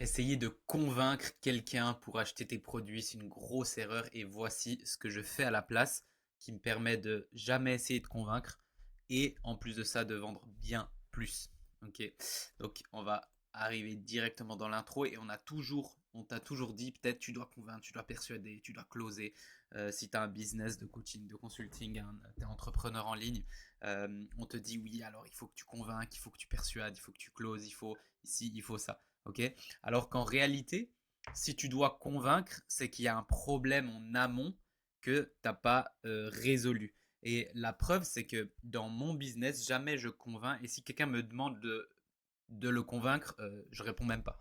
Essayer de convaincre quelqu'un pour acheter tes produits, c'est une grosse erreur et voici ce que je fais à la place qui me permet de jamais essayer de convaincre et en plus de ça de vendre bien plus. Ok, donc on va arriver directement dans l'intro et on t'a toujours dit peut-être tu dois convaincre, tu dois persuader, tu dois closer. Si tu as un business de coaching, de consulting, tu es entrepreneur en ligne, on te dit oui, alors il faut que tu convainques, il faut que tu persuades, il faut que tu closes, il faut ici, il faut ça. Ok, alors qu'en réalité, si tu dois convaincre, c'est qu'il y a un problème en amont que tu n'as pas résolu. Et la preuve, c'est que dans mon business, jamais je convainc. Et si quelqu'un me demande de le convaincre, je réponds même pas.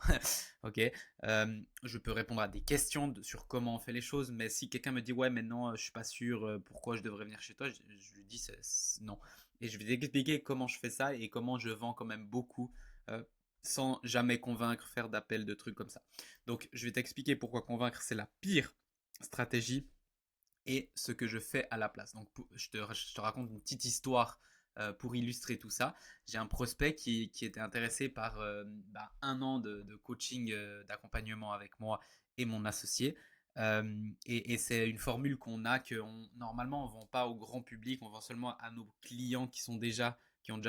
Ok, je peux répondre à des questions sur comment on fait les choses, mais si quelqu'un me dit ouais, mais non, je suis pas sûr, pourquoi je devrais venir chez toi, je lui dis non. Et je vais t'expliquer comment je fais ça et comment je vends quand même beaucoup euh, sans jamais convaincre, faire d'appels, de trucs comme ça. Donc, je vais t'expliquer pourquoi convaincre c'est la pire stratégie et ce que je fais à la place. Donc, je te raconte une petite histoire pour illustrer tout ça. J'ai un prospect qui était intéressé par un an de coaching, d'accompagnement avec moi et mon associé. Et c'est une formule qu'on a que normalement on ne vend pas au grand public, on vend seulement à nos clients qui ont déjà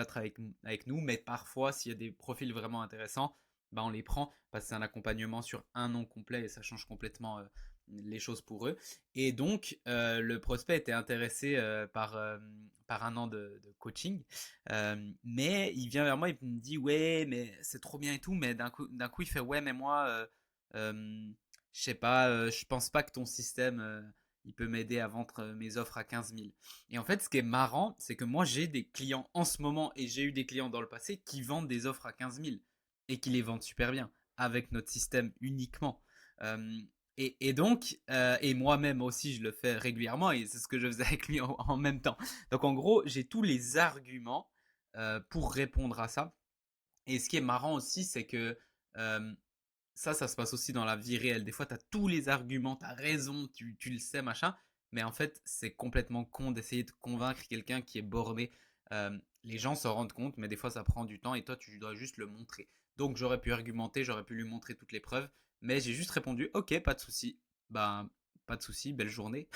travaillé avec nous, mais parfois s'il y a des profils vraiment intéressants, bah, on les prend parce que c'est un accompagnement sur un an complet et ça change complètement les choses pour eux. Et donc, le prospect était intéressé par un an de coaching. Mais il vient vers moi, il me dit, ouais, mais c'est trop bien et tout. Mais d'un coup il fait, ouais, mais moi, je sais pas, je pense pas que ton système, il peut m'aider à vendre mes offres à 15 000. Et en fait, ce qui est marrant, c'est que moi, j'ai des clients en ce moment et j'ai eu des clients dans le passé qui vendent des offres à 15 000 et qui les vendent super bien avec notre système uniquement. Euh, et donc, et moi-même aussi, je le fais régulièrement et c'est ce que je faisais avec lui en même temps. Donc, en gros, j'ai tous les arguments pour répondre à ça. Et ce qui est marrant aussi, c'est que euh, ça se passe aussi dans la vie réelle. Des fois, tu as tous les arguments, tu as raison, tu le sais, machin. Mais en fait, c'est complètement con d'essayer de convaincre quelqu'un qui est borné. Les gens s'en rendent compte, mais des fois, ça prend du temps et toi, tu dois juste le montrer. Donc, j'aurais pu argumenter, j'aurais pu lui montrer toutes les preuves, mais j'ai juste répondu, ok, pas de souci. Ben, pas de souci, belle journée.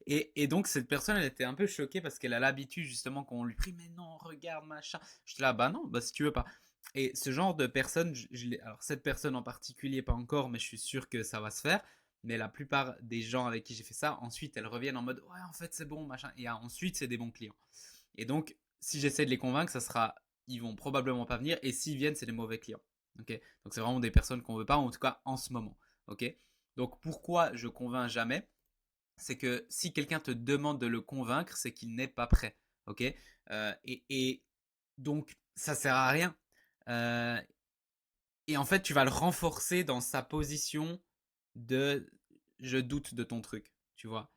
Et donc, cette personne, elle était un peu choquée parce qu'elle a l'habitude justement qu'on lui prie, mais non, regarde, machin. J'étais là, bah non, bah si tu veux pas. Et ce genre de personne, alors cette personne en particulier, pas encore, mais je suis sûr que ça va se faire. Mais la plupart des gens avec qui j'ai fait ça, ensuite, elles reviennent en mode, ouais, en fait, c'est bon, machin. Et ensuite, c'est des bons clients. Et donc, si j'essaie de les convaincre, ils vont probablement pas venir. Et s'ils viennent, c'est des mauvais clients. Ok. Donc, c'est vraiment des personnes qu'on veut pas, en tout cas en ce moment. Ok. Donc, pourquoi je convainc jamais? C'est que si quelqu'un te demande de le convaincre, c'est qu'il n'est pas prêt. Ok. Et donc, ça sert à rien. Euh, et en fait, tu vas le renforcer dans sa position de je doute de ton truc, tu vois.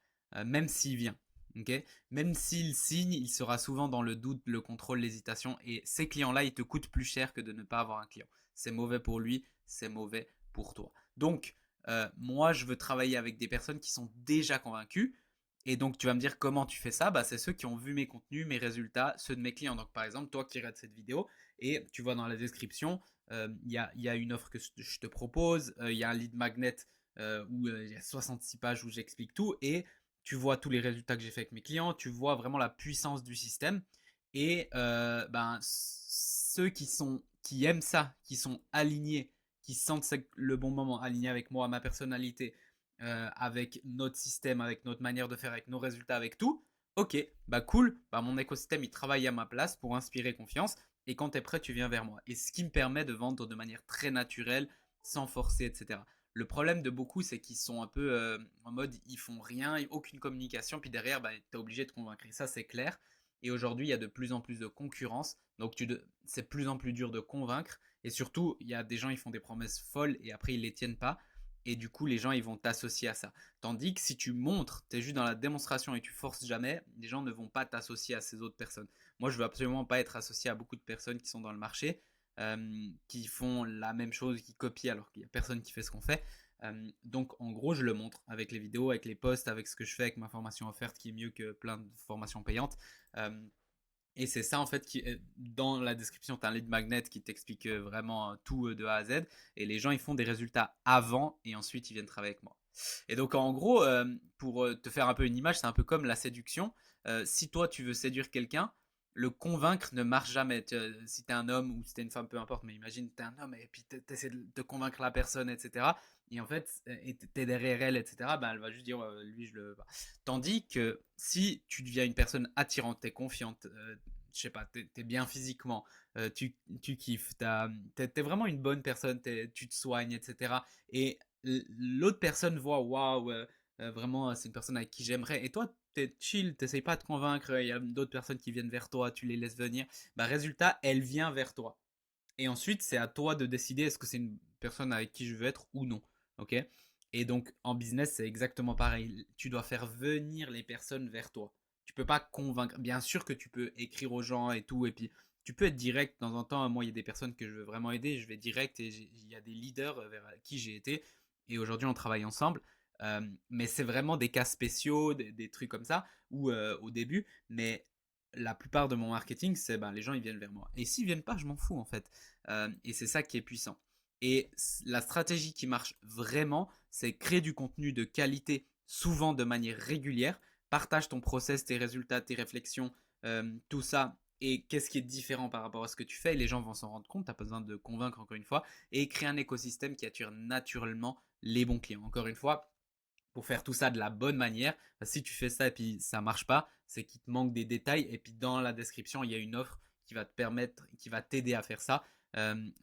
Même s'il vient, ok. Même s'il signe, il sera souvent dans le doute, le contrôle, l'hésitation. Et ces clients-là, ils te coûtent plus cher que de ne pas avoir un client. C'est mauvais pour lui, c'est mauvais pour toi. Donc, moi, je veux travailler avec des personnes qui sont déjà convaincues. Et donc, tu vas me dire comment tu fais ça. Bah, c'est ceux qui ont vu mes contenus, mes résultats, ceux de mes clients. Donc, par exemple, toi qui regardes cette vidéo et tu vois dans la description, y a une offre que je te propose, il y a un lead magnet où il y a 66 pages où j'explique tout et tu vois tous les résultats que j'ai fait avec mes clients, tu vois vraiment la puissance du système et ben, ceux qui aiment ça, qui sont alignés, qui sentent le bon moment, alignés avec moi, ma personnalité, avec notre système, avec notre manière de faire, avec nos résultats, avec tout, ok, bah cool, bah mon écosystème il travaille à ma place pour inspirer confiance et quand tu es prêt, tu viens vers moi. Et ce qui me permet de vendre de manière très naturelle, sans forcer, etc. Le problème de beaucoup, c'est qu'ils sont un peu en mode ils font rien, aucune communication, puis derrière, bah, tu es obligé de convaincre. Et ça, c'est clair. Et aujourd'hui, il y a de plus en plus de concurrence, donc c'est de plus en plus dur de convaincre. Et surtout, il y a des gens, ils font des promesses folles et après, ils les tiennent pas. Et du coup, les gens, ils vont t'associer à ça. Tandis que si tu montres, tu es juste dans la démonstration et tu forces jamais, les gens ne vont pas t'associer à ces autres personnes. Moi, je veux absolument pas être associé à beaucoup de personnes qui sont dans le marché, qui font la même chose, qui copient alors qu'il y a personne qui fait ce qu'on fait. Donc, en gros, je le montre avec les vidéos, avec les posts, avec ce que je fais, avec ma formation offerte qui est mieux que plein de formations payantes. Euh, Et c'est ça en fait qui dans la description, tu as un lead magnet qui t'explique vraiment tout de A à Z. Et les gens ils font des résultats avant et ensuite ils viennent travailler avec moi. Et donc en gros, pour te faire un peu une image, c'est un peu comme la séduction. Si toi tu veux séduire quelqu'un, le convaincre ne marche jamais. Si t'es un homme ou si t'es une femme, peu importe, mais imagine t'es un homme et puis t'essaies de convaincre la personne, etc. Et en fait, t'es derrière elle, etc. Ben, elle va juste dire lui je le veux pas. Tandis que si tu deviens une personne attirante, t'es confiante, je sais pas, t'es bien physiquement, tu kiffes, t'es vraiment une bonne personne, tu te soignes, etc. Et l'autre personne voit, waouh, vraiment, c'est une personne avec qui j'aimerais. Et toi, t'es chill, t'essayes pas de convaincre, il y a d'autres personnes qui viennent vers toi, tu les laisses venir. Bah, résultat, elle vient vers toi. Et ensuite, c'est à toi de décider est-ce que c'est une personne avec qui je veux être ou non. Ok. Et donc, en business, c'est exactement pareil. Tu dois faire venir les personnes vers toi. Tu peux pas convaincre. Bien sûr que tu peux écrire aux gens et tout. Et puis, tu peux être direct. De temps en temps, moi, il y a des personnes que je veux vraiment aider. Je vais direct. Et il y a des leaders vers qui j'ai été. Et aujourd'hui, on travaille ensemble. Mais c'est vraiment des cas spéciaux, des trucs comme ça. Ou au début. Mais la plupart de mon marketing, c'est ben, les gens, ils viennent vers moi. Et s'ils viennent pas, je m'en fous, en fait. Et c'est ça qui est puissant. Et la stratégie qui marche vraiment, c'est créer du contenu de qualité, souvent de manière régulière. Partage ton process, tes résultats, tes réflexions, tout ça. Et qu'est-ce qui est différent par rapport à ce que tu fais. Et les gens vont s'en rendre compte. Tu n'as pas besoin de convaincre encore une fois. Et créer un écosystème qui attire naturellement les bons clients. Encore une fois, pour faire tout ça de la bonne manière. Si tu fais ça et puis ça marche pas, c'est qu'il te manque des détails. Et puis dans la description, il y a une offre qui va te permettre, qui va t'aider à faire ça.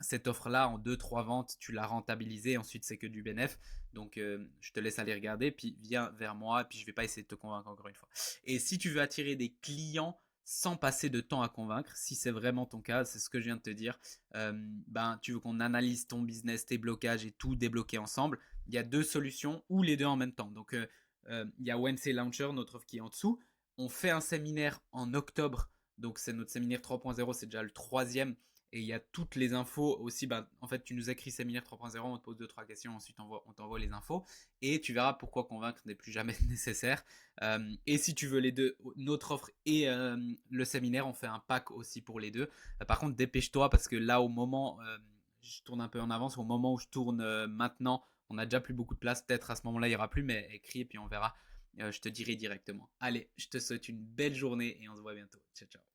Cette offre-là, en 2-3 ventes, tu l'as rentabilisée. Ensuite, c'est que du bénéf. Donc, je te laisse aller regarder. Puis viens vers moi. Puis je vais pas essayer de te convaincre encore une fois. Et si tu veux attirer des clients sans passer de temps à convaincre, si c'est vraiment ton cas, c'est ce que je viens de te dire, ben, tu veux qu'on analyse ton business, tes blocages et tout débloquer ensemble, il y a deux solutions ou les deux en même temps. Donc, il y a Wednesday Launcher, notre offre qui est en dessous. On fait un séminaire en octobre. Donc, c'est notre séminaire 3.0, c'est déjà le troisième. Et il y a toutes les infos aussi. Ben, en fait, tu nous écris séminaire 3.0, on te pose 2-3 questions, ensuite on t'envoie les infos. Et tu verras pourquoi convaincre n'est plus jamais nécessaire. Et si tu veux les deux, notre offre et le séminaire, on fait un pack aussi pour les deux. Par contre, dépêche-toi parce que là, au moment, je tourne un peu en avance, au moment où je tourne maintenant, on a déjà plus beaucoup de place. Peut-être à ce moment-là, il n'y aura plus, mais écris et puis on verra. Je te dirai directement. Allez, je te souhaite une belle journée et on se voit bientôt. Ciao, ciao.